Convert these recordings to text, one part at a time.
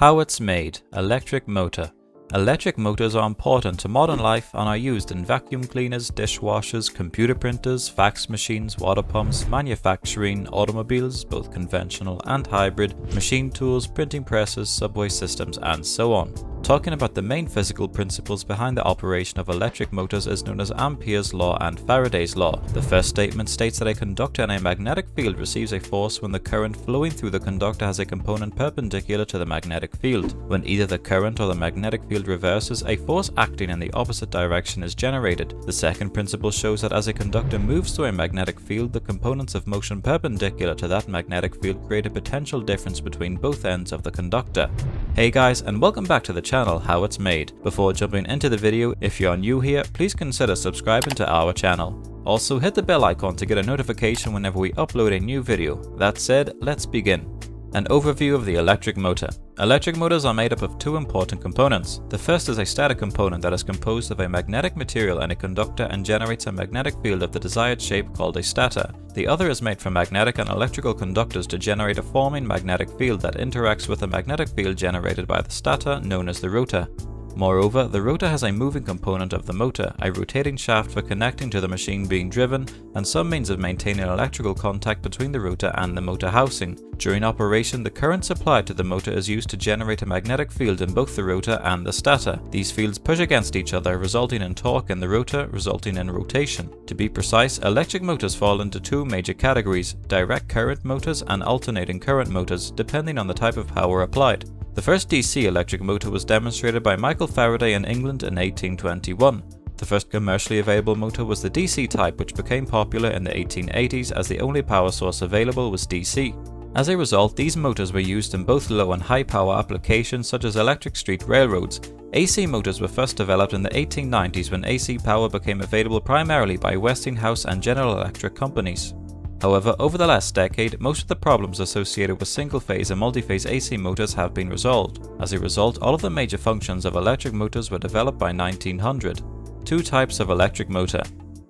How it's made. Electric motor. Electric motors are important to modern life and are used in vacuum cleaners, dishwashers, computer printers, fax machines, water pumps, manufacturing, automobiles, both conventional and hybrid, machine tools, printing presses, subway systems, and so on. Talking about the main physical principles behind the operation of electric motors is known as Ampere's law and Faraday's law. The first statement states that a conductor in a magnetic field receives a force when the current flowing through the conductor has a component perpendicular to the magnetic field. When either the current or the magnetic field reverses, a force acting in the opposite direction is generated. The second principle shows that as a conductor moves through a magnetic field, the components of motion perpendicular to that magnetic field create a potential difference between both ends of the conductor. Hey guys, and welcome back to the channel How It's Made. Before jumping into the video, if you are new here, please consider subscribing to our channel. Also hit the bell icon to get a notification whenever we upload a new video. That said, let's begin. An overview of the electric motor. Electric motors are made up of two important components. The first is a static component that is composed of a magnetic material and a conductor and generates a magnetic field of the desired shape called a stator. The other is made from magnetic and electrical conductors to generate a forming magnetic field that interacts with the magnetic field generated by the stator, known as the rotor. Moreover, the rotor has a moving component of the motor, a rotating shaft for connecting to the machine being driven, and some means of maintaining electrical contact between the rotor and the motor housing. During operation, the current supplied to the motor is used to generate a magnetic field in both the rotor and the stator. These fields push against each other, resulting in torque in the rotor, resulting in rotation. To be precise, electric motors fall into two major categories: direct current motors and alternating current motors, depending on the type of power applied. The first DC electric motor was demonstrated by Michael Faraday in England in 1821. The first commercially available motor was the DC type, which became popular in the 1880s as the only power source available was DC. As a result, these motors were used in both low and high power applications such as electric street railroads. AC motors were first developed in the 1890s when AC power became available primarily by Westinghouse and General Electric companies. However, over the last decade, most of the problems associated with single-phase and multi-phase AC motors have been resolved. As a result, all of the major functions of electric motors were developed by 1900. Two types of electric motor.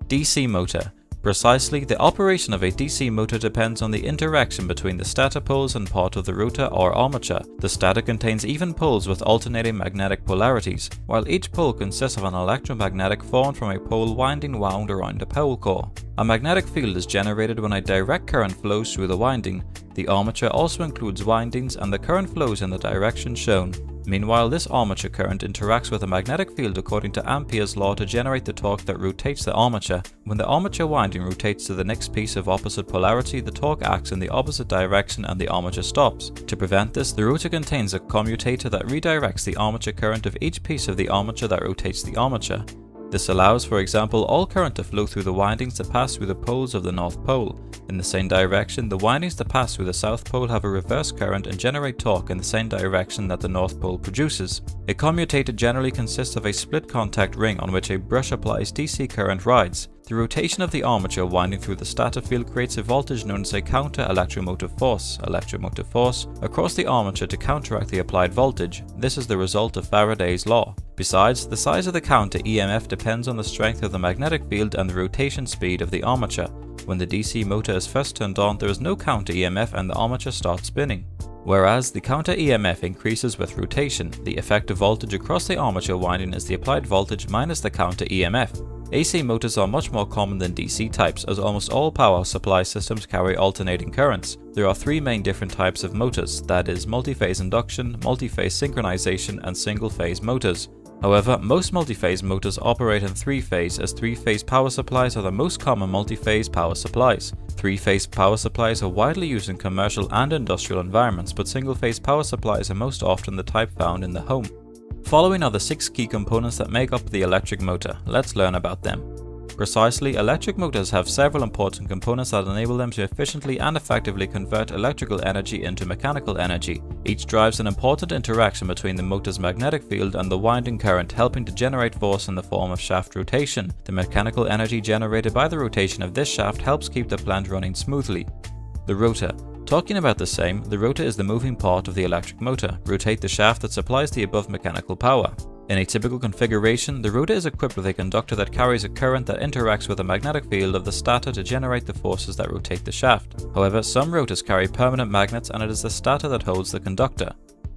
DC motor. Precisely, the operation of a DC motor depends on the interaction between the stator poles and part of the rotor or armature. The stator contains even poles with alternating magnetic polarities, while each pole consists of an electromagnetic formed from a pole winding wound around a pole core. A magnetic field is generated when a direct current flows through the winding. The armature also includes windings and the current flows in the direction shown. Meanwhile, this armature current interacts with a magnetic field according to Ampere's law to generate the torque that rotates the armature. When the armature winding rotates to the next piece of opposite polarity, the torque acts in the opposite direction and the armature stops. To prevent this, the rotor contains a commutator that redirects the armature current of each piece of the armature that rotates the armature. This allows, for example, all current to flow through the windings that pass through the poles of the North Pole. In the same direction, the windings that pass through the South Pole have a reverse current and generate torque in the same direction that the North Pole produces. A commutator generally consists of a split contact ring on which a brush applies DC current rides. The rotation of the armature winding through the stator field creates a voltage known as a counter-electromotive force across the armature to counteract the applied voltage. This is the result of Faraday's law. Besides, the size of the counter EMF depends on the strength of the magnetic field and the rotation speed of the armature. When the DC motor is first turned on, there is no counter EMF and the armature starts spinning. Whereas the counter EMF increases with rotation, the effective voltage across the armature winding is the applied voltage minus the counter EMF. AC motors are much more common than DC types, as almost all power supply systems carry alternating currents. There are three main different types of motors, that is, multi-phase induction, multi-phase synchronization, and single-phase motors. However, most multi-phase motors operate in three-phase, as three-phase power supplies are the most common multi-phase power supplies. Three-phase power supplies are widely used in commercial and industrial environments, but single-phase power supplies are most often the type found in the home. Following are the 6 key components that make up the electric motor. Let's learn about them. Precisely, electric motors have several important components that enable them to efficiently and effectively convert electrical energy into mechanical energy. Each drives an important interaction between the motor's magnetic field and the winding current, helping to generate force in the form of shaft rotation. The mechanical energy generated by the rotation of this shaft helps keep the plant running smoothly. The rotor. Talking about the same, the rotor is the moving part of the electric motor. Rotate the shaft that supplies the above mechanical power. In a typical configuration, the rotor is equipped with a conductor that carries a current that interacts with the magnetic field of the stator to generate the forces that rotate the shaft. However, some rotors carry permanent magnets and it is the stator that holds the conductor.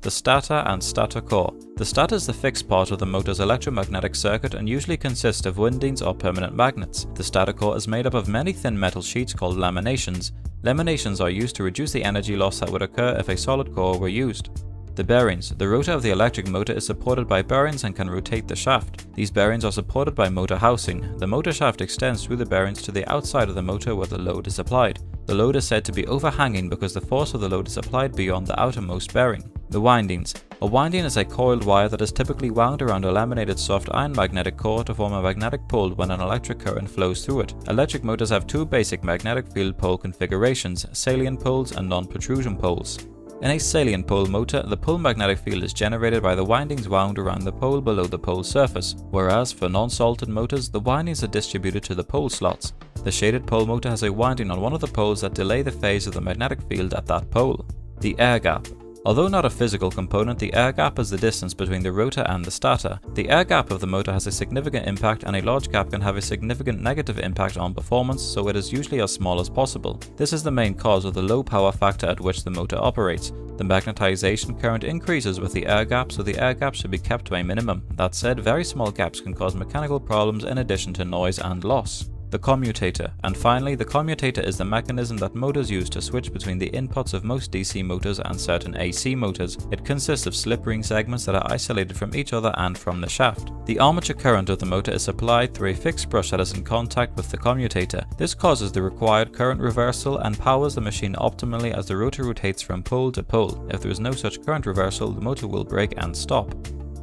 the stator and stator core. The stator is the fixed part of the motor's electromagnetic circuit and usually consists of windings or permanent magnets. The stator core is made up of many thin metal sheets called laminations. Laminations are used to reduce the energy loss that would occur if a solid core were used. The bearings. The rotor of the electric motor is supported by bearings and can rotate the shaft. These bearings are supported by motor housing. The motor shaft extends through the bearings to the outside of the motor where the load is applied. The load is said to be overhanging because the force of the load is applied beyond the outermost bearing. The windings. A winding is a coiled wire that is typically wound around a laminated soft iron magnetic core to form a magnetic pole when an electric current flows through it. Electric motors have two basic magnetic field pole configurations, salient poles and non-protrusion poles. In a salient pole motor, the pole magnetic field is generated by the windings wound around the pole below the pole surface, whereas for non-salted motors, the windings are distributed to the pole slots. The shaded pole motor has a winding on one of the poles that delay the phase of the magnetic field at that pole. The air gap. Although not a physical component, the air gap is the distance between the rotor and the stator. The air gap of the motor has a significant impact, and a large gap can have a significant negative impact on performance, so it is usually as small as possible. This is the main cause of the low power factor at which the motor operates. The magnetization current increases with the air gap, so the air gap should be kept to a minimum. That said, very small gaps can cause mechanical problems in addition to noise and loss. The commutator. And finally, the commutator is the mechanism that motors use to switch between the inputs of most DC motors and certain AC motors. It consists of slip ring segments that are isolated from each other and from the shaft. The armature current of the motor is supplied through a fixed brush that is in contact with the commutator. This causes the required current reversal and powers the machine optimally as the rotor rotates from pole to pole. If there is no such current reversal, the motor will break and stop.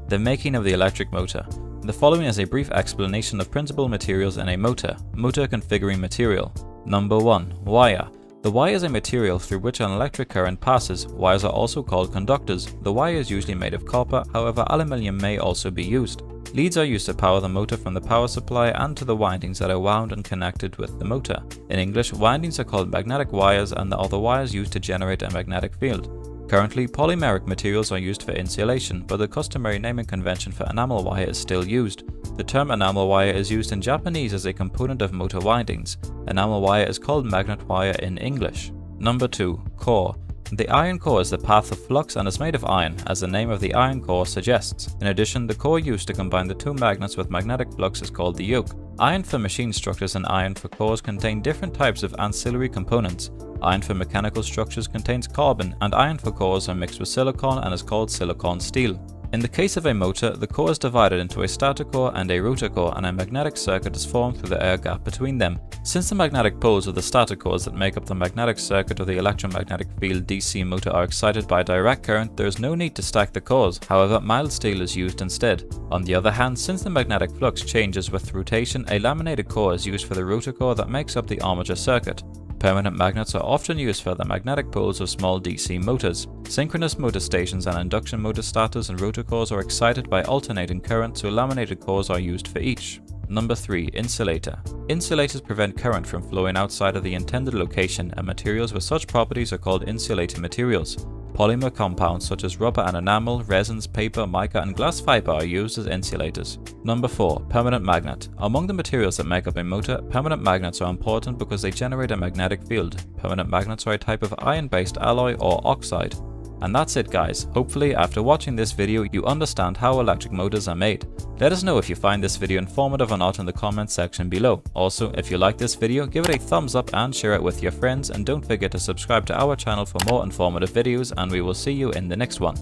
The making of the electric motor. The following is a brief explanation of principal materials in a motor. Motor configuring material. Number 1. Wire. The wire is a material through which an electric current passes. Wires are also called conductors. The wire is usually made of copper, however aluminium may also be used. Leads are used to power the motor from the power supply and to the windings that are wound and connected with the motor. In English, windings are called magnetic wires and are the wires used to generate a magnetic field. Currently, polymeric materials are used for insulation, but the customary naming convention for enamel wire is still used. The term enamel wire is used in Japanese as a component of motor windings. Enamel wire is called magnet wire in English. Number 2. Core. The iron core is the path of flux and is made of iron, as the name of the iron core suggests. In addition, the core used to combine the two magnets with magnetic flux is called the yoke. Iron for machine structures and iron for cores contain different types of ancillary components. Iron for mechanical structures contains carbon, and iron for cores are mixed with silicon and is called silicon steel. In the case of a motor, the core is divided into a stator core and a rotor core, and a magnetic circuit is formed through the air gap between them. Since the magnetic poles of the stator cores that make up the magnetic circuit of the electromagnetic field DC motor are excited by direct current, there is no need to stack the cores, however mild steel is used instead. On the other hand, since the magnetic flux changes with rotation, a laminated core is used for the rotor core that makes up the armature circuit. Permanent magnets are often used for the magnetic poles of small DC motors. Synchronous motor stations and induction motor stators and rotor cores are excited by alternating current, so laminated cores are used for each. Number 3. Insulator. Insulators prevent current from flowing outside of the intended location, and materials with such properties are called insulating materials. Polymer compounds such as rubber and enamel, resins, paper, mica, and glass fiber are used as insulators. Number 4. Permanent magnet. Among the materials that make up a motor, permanent magnets are important because they generate a magnetic field. Permanent magnets are a type of iron-based alloy or oxide. And that's it guys, hopefully after watching this video you understand how electric motors are made. Let us know if you find this video informative or not in the comments section below. Also, if you like this video, give it a thumbs up and share it with your friends, and don't forget to subscribe to our channel for more informative videos, and we will see you in the next one.